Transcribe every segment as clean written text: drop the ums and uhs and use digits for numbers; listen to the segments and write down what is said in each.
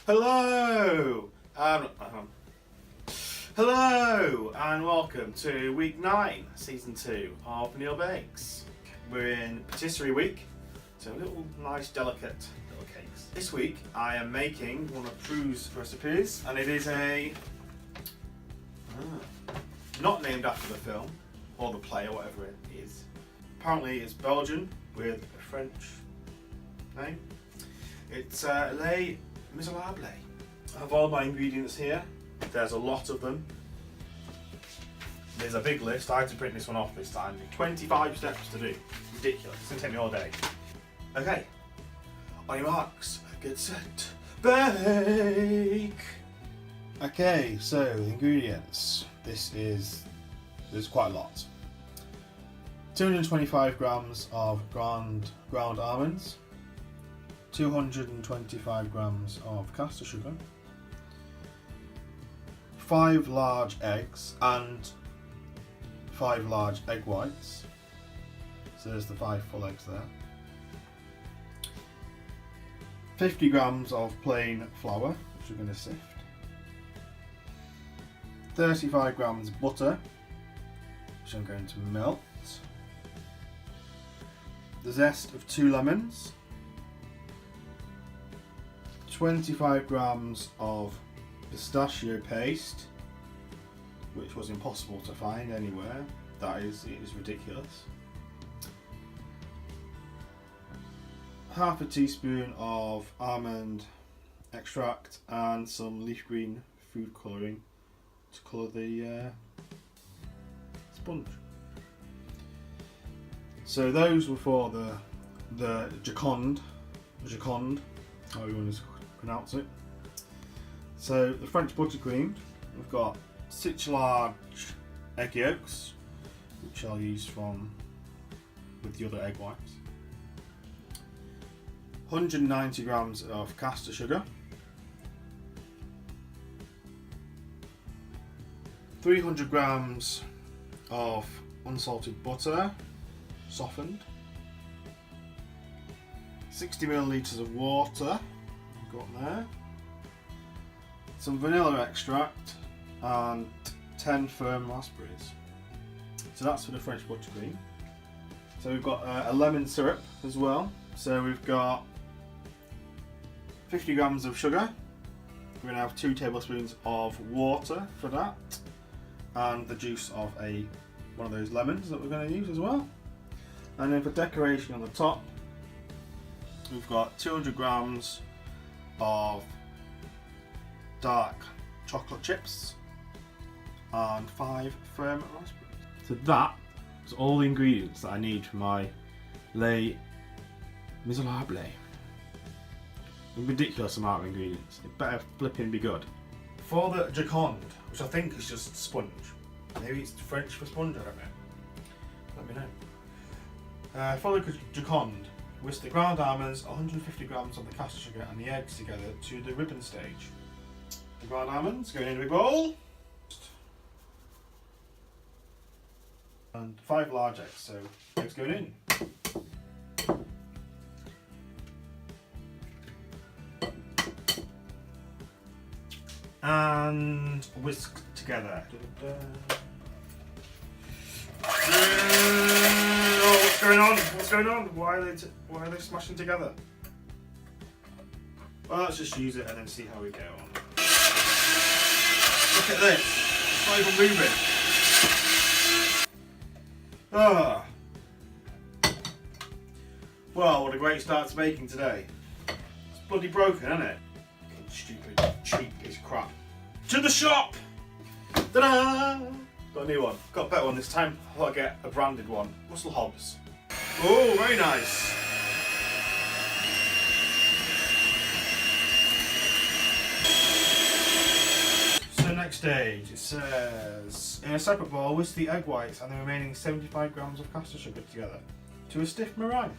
Hello, hello, and welcome to week 9, season 2 of Vanilla Bakes. We're in Patisserie week, so little nice, delicate little cakes. This week I am making one of Prue's recipes, and it is not named after the film or the play or whatever it is. Apparently, it's Belgian with a French name. It's Les Misérables. I have all my ingredients here. There's a lot of them. There's a big list. I had to print this one off this time. 25 steps to do. Ridiculous. It's going to take me all day. Okay. On your marks, get set, bake! Okay, so the ingredients. There's quite a lot. 225 grams of ground almonds. 225 grams of caster sugar, 5 large eggs and 5 large egg whites, so there's the 5 full eggs there, 50 grams of plain flour, which we're going to sift, 35 grams butter, which I'm going to melt, the zest of 2 lemons, 25 grams of pistachio paste, which was impossible to find anywhere. It is ridiculous. Half a teaspoon of almond extract and some leaf green food colouring to colour the sponge. So those were for the Joconde, how you want to pronounce it. So the French buttercream, we've got 6 large egg yolks, which I'll use with the other egg whites, 190 grams of caster sugar, 300 grams of unsalted butter, softened, 60 millilitres of water, got there, some vanilla extract and 10 firm raspberries. So that's for the French buttercream. So we've got a lemon syrup as well. So we've got 50 grams of sugar. We're going to have 2 tablespoons of water for that, and the juice of one of those lemons that we're going to use as well. And then for decoration on the top, we've got 200 grams of dark chocolate chips and 5 firm raspberries. So that is all the ingredients that I need for my Les Misérables. A ridiculous amount of ingredients. It better flipping be good. For the Joconde, which I think is just sponge. Maybe it's French for sponge, I don't know. Let me know. For the Joconde, whisk the ground almonds, 150 grams of the caster sugar and the eggs together to the ribbon stage. The ground almonds going in a big bowl. And 5 large eggs, so eggs going in. And whisk together. Oh, what's going on? What's going on? Why are they smashing together? Well, let's just use it and then see how we get on. Look at this. It's not even moving. Ah. Well, what a great start to baking today. It's bloody broken, isn't it? Stupid, cheap piece of crap. To the shop! Ta-da! Got a new one. Got a better one this time. I've got to get a branded one. Russell Hobbs. Oh, very nice. So next stage, it says, in a separate bowl, whisk the egg whites and the remaining 75 grams of caster sugar together to a stiff meringue.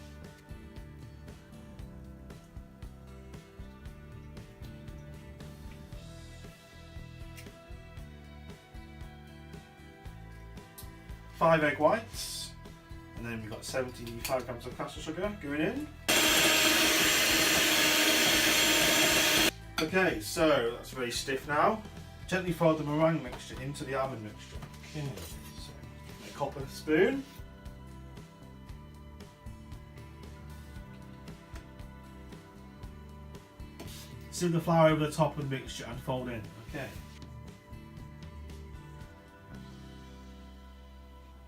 Five egg whites, and then we've got 75 grams of caster sugar going in. Okay, so that's very stiff now. Gently fold the meringue mixture into the almond mixture. Okay, so a copper spoon. Sieve the flour over the top of the mixture and fold in. Okay.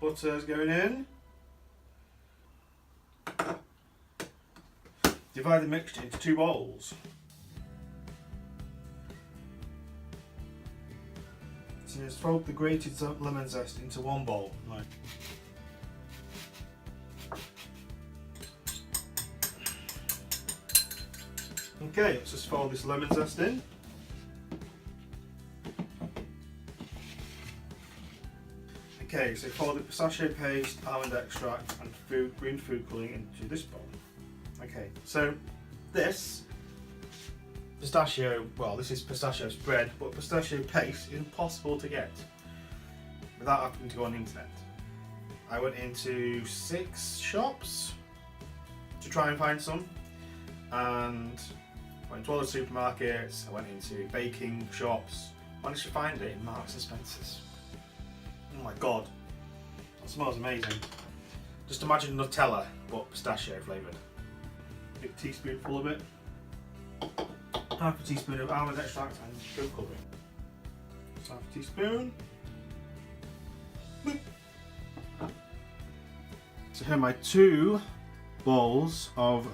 Butter's going in. Divide the mixture into 2 bowls. So just fold the grated lemon zest into 1 bowl. Right. Okay, let's just fold this lemon zest in. Okay, so fold the pistachio paste, almond extract and green food colouring into this bowl. Okay, so this pistachio, well, this is pistachio spread, but pistachio paste is impossible to get without having to go on the internet. I went into 6 shops to try and find some, and went to all the supermarkets, I went into baking shops, managed to find it in Marks and Spencer's. Oh my god, that smells amazing. Just imagine Nutella, but pistachio flavoured. Big teaspoonful of it. Half a teaspoon of almond extract and food colouring. Just half a teaspoon. Boop. So here are my 2 bowls of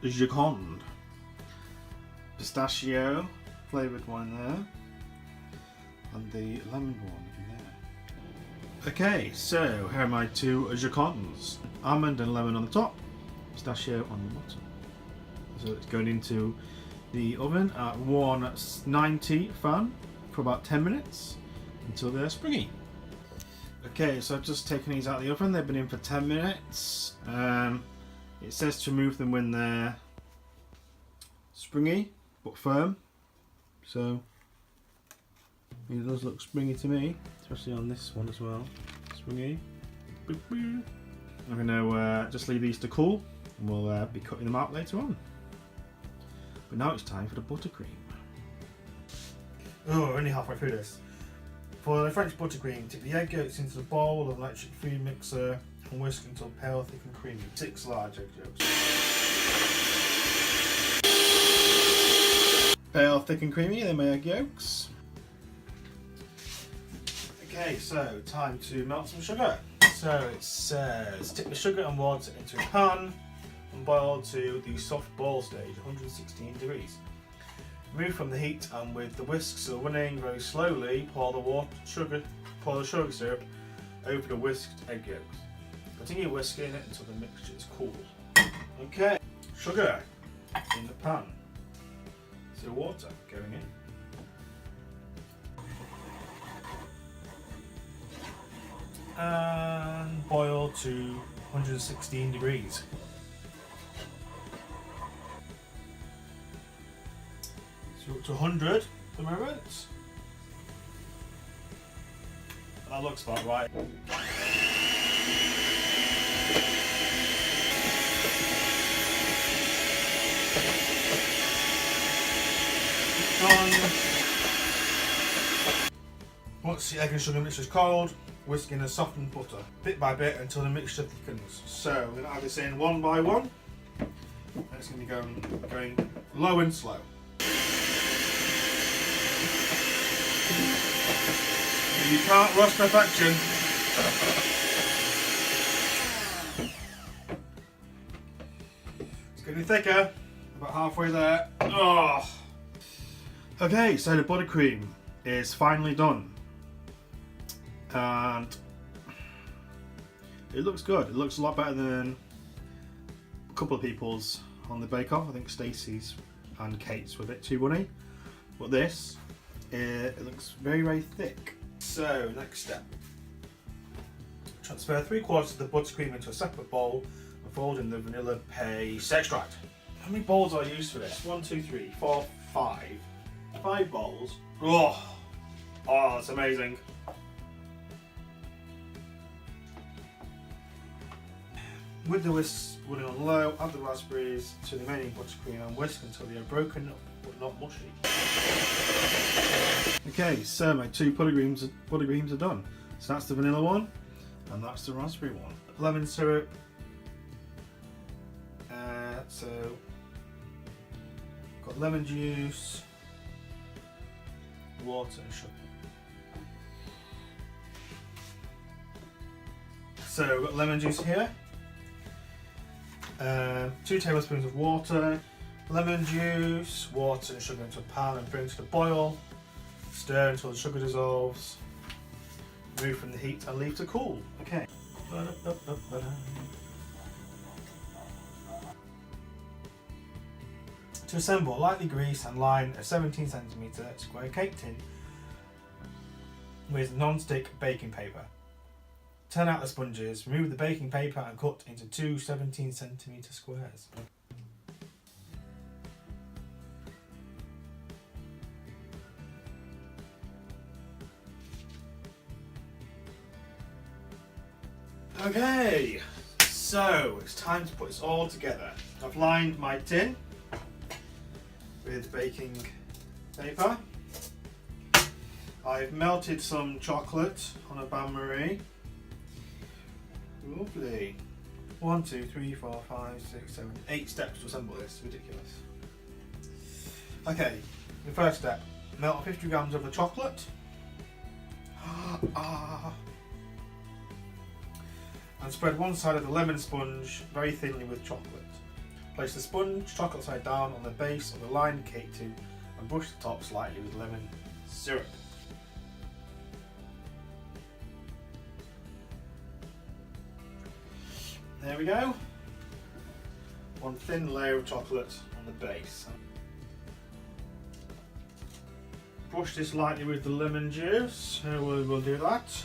Giconde. Pistachio flavoured one in there, and the lemon one in there. Okay, so here are my 2 Gicondes. Almond and lemon on the top, pistachio on the bottom. So it's going into the oven at 190 fan for about 10 minutes until they're springy. Okay, so I've just taken these out of the oven. They've been in for 10 minutes. It says to remove them when they're springy but firm. So it does look springy to me, especially on this one as well. Springy. I'm going to just leave these to cool, and we'll be cutting them out later on. But now it's time for the buttercream. Oh, we're only halfway through this. For the French buttercream, take the egg yolks into the bowl of an electric food mixer and whisk until pale, thick and creamy. 6 large egg yolks. Pale, thick and creamy, they're my egg yolks. Okay, so time to melt some sugar. So it says, tip the sugar and water into a pan and boil to the soft ball stage, 116 degrees. Remove from the heat and with the whisk still running very slowly, pour the sugar syrup over the whisked egg yolks. Continue whisking it until the mixture is cool. Okay, sugar in the pan. So water going in. And boil to 116 degrees. So up to 100 at the moment. That looks about right. Once the egg and sugar mixture is cold, whisk in a softened butter, bit by bit until the mixture thickens. So we're going to add this in one by one. And it's going to be going low and slow. You can't rush perfection. It's getting thicker, about halfway there. Oh. Okay, so the buttercream is finally done. And it looks good. It looks a lot better than a couple of people's on the Bake Off. I think Stacey's and Kate's were a bit too runny. But this, it looks very, very thick. So, next step. Transfer 3/4 of the buttercream into a separate bowl and fold in the vanilla paste extract. How many bowls I use for this? 1, 2, 3, 4, 5. 5 bowls. Oh, that's amazing. With the whisk running on low, add the raspberries to the remaining buttercream and whisk until they are broken up but not mushy. Okay, so my two buttercreams are done. So that's the vanilla one, and that's the raspberry one. Lemon syrup. So got lemon juice, water, and sugar. So we've got lemon juice here. 2 tablespoons of water, lemon juice, water and sugar into a pan and bring to the boil. Stir until the sugar dissolves. Remove from the heat and leave to cool. Okay. To assemble, lightly grease and line a 17cm square cake tin with non-stick baking paper. Turn out the sponges, remove the baking paper and cut into 2 17cm squares. Okay, so it's time to put this all together. I've lined my tin with baking paper. I've melted some chocolate on a bain-marie. Lovely. 1, 2, 3, 4, 5, 6, 7, 8 steps to assemble this. Ridiculous. Okay, the first step. Melt 50 grams of the chocolate. And spread one side of the lemon sponge very thinly with chocolate. Place the sponge, chocolate side down, on the base of the lined cake tin and brush the top slightly with lemon syrup. There we go. One thin layer of chocolate on the base. Brush this lightly with the lemon juice. We'll do that.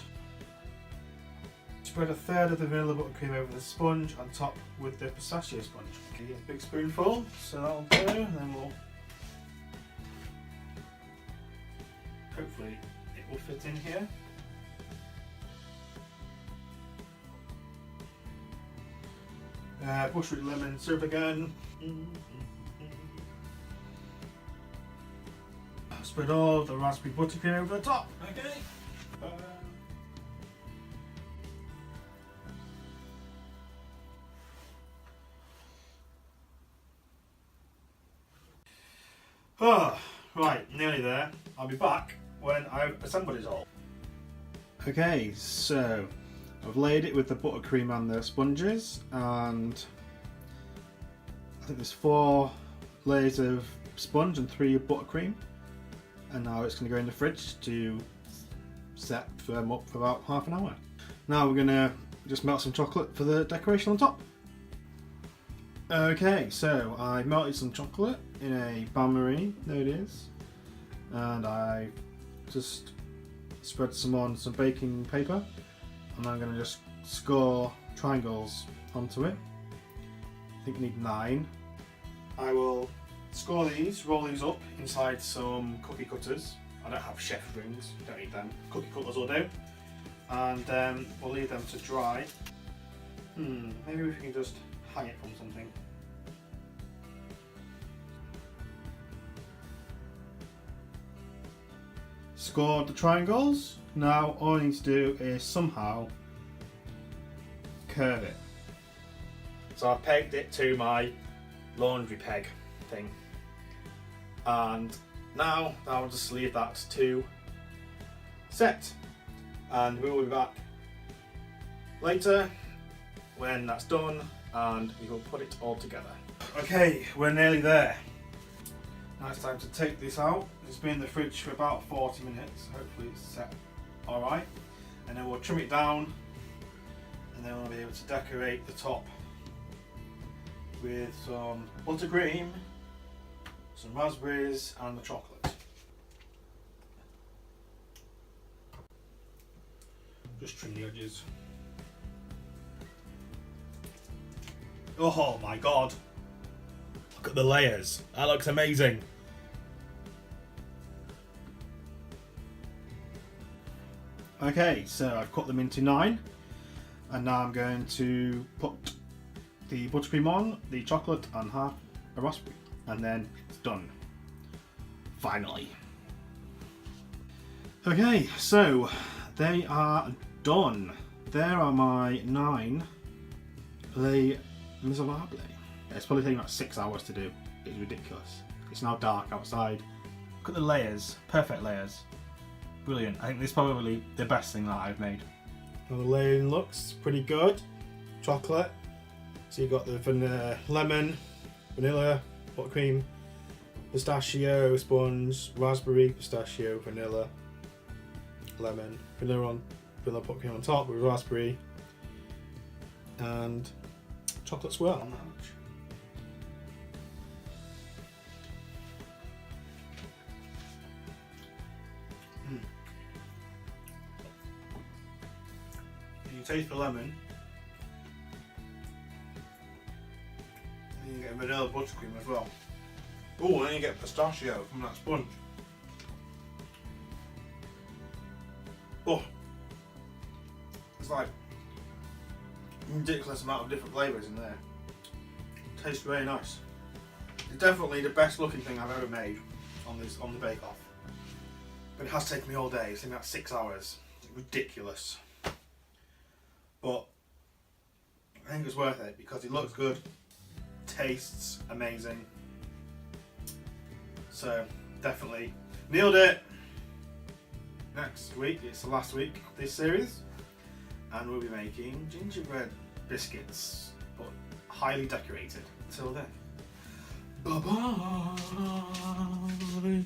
Spread a third of the vanilla buttercream over the sponge and top with the pistachio sponge. Okay, a big spoonful, so that'll do, and then we'll hopefully it will fit in here. Brush with lemon syrup again. Spread all the raspberry buttercream over the top. Okay. Right, nearly there. I'll be back when I've assembled it all. Okay, so I've laid it with the buttercream and the sponges, and I think there's 4 layers of sponge and 3 of buttercream, and now it's going to go in the fridge to set them up for about half an hour. Now we're going to just melt some chocolate for the decoration on top. Okay, so I melted some chocolate in a bain-marie, there it is, and I just spread some on some baking paper, and I'm going to just score triangles onto it. I think we need 9. I will score these, roll these up inside some cookie cutters. I don't have chef rings, don't need them. Cookie cutters will do. And we'll leave them to dry. Maybe we can just hang it from something. Scored the triangles. Now all I need to do is somehow curve it. So I pegged it to my laundry peg thing. And now I'll just leave that to set. And we will be back later when that's done and we will put it all together. Okay, we're nearly there. Now it's time to take this out. It's been in the fridge for about 40 minutes. Hopefully it's set alright. And then we'll trim it down and then we'll be able to decorate the top with some buttercream, some raspberries and the chocolate. Just trim the edges. Oh my god! Look at the layers. That looks amazing. Okay, so I've cut them into 9, and now I'm going to put the buttercream on, the chocolate, and half a raspberry, and then it's done. finally. Okay, so they are done. There are my 9 Les Misérables. It's probably taking about 6 hours to do. It's ridiculous. It's now dark outside. Look at the layers, perfect layers. Brilliant. I think this is probably the best thing that I've made. Well, the layering looks pretty good. Chocolate. So you've got the lemon, vanilla, buttercream, pistachio, sponge, raspberry, pistachio, vanilla, lemon, vanilla buttercream on top with raspberry, and chocolate swirl on that. You taste the lemon, and you get vanilla buttercream as well. Oh, and then you get pistachio from that sponge. Oh, it's like a ridiculous amount of different flavours in there. Tastes very nice. It's definitely the best looking thing I've ever made on the Bake Off. But it has taken me all day. It's taken about 6 hours. It's ridiculous. But I think it's worth it because it looks good, tastes amazing. So definitely nailed it. Next week, it's the last week of this series, and we'll be making gingerbread biscuits, but highly decorated. Until then, bye bye.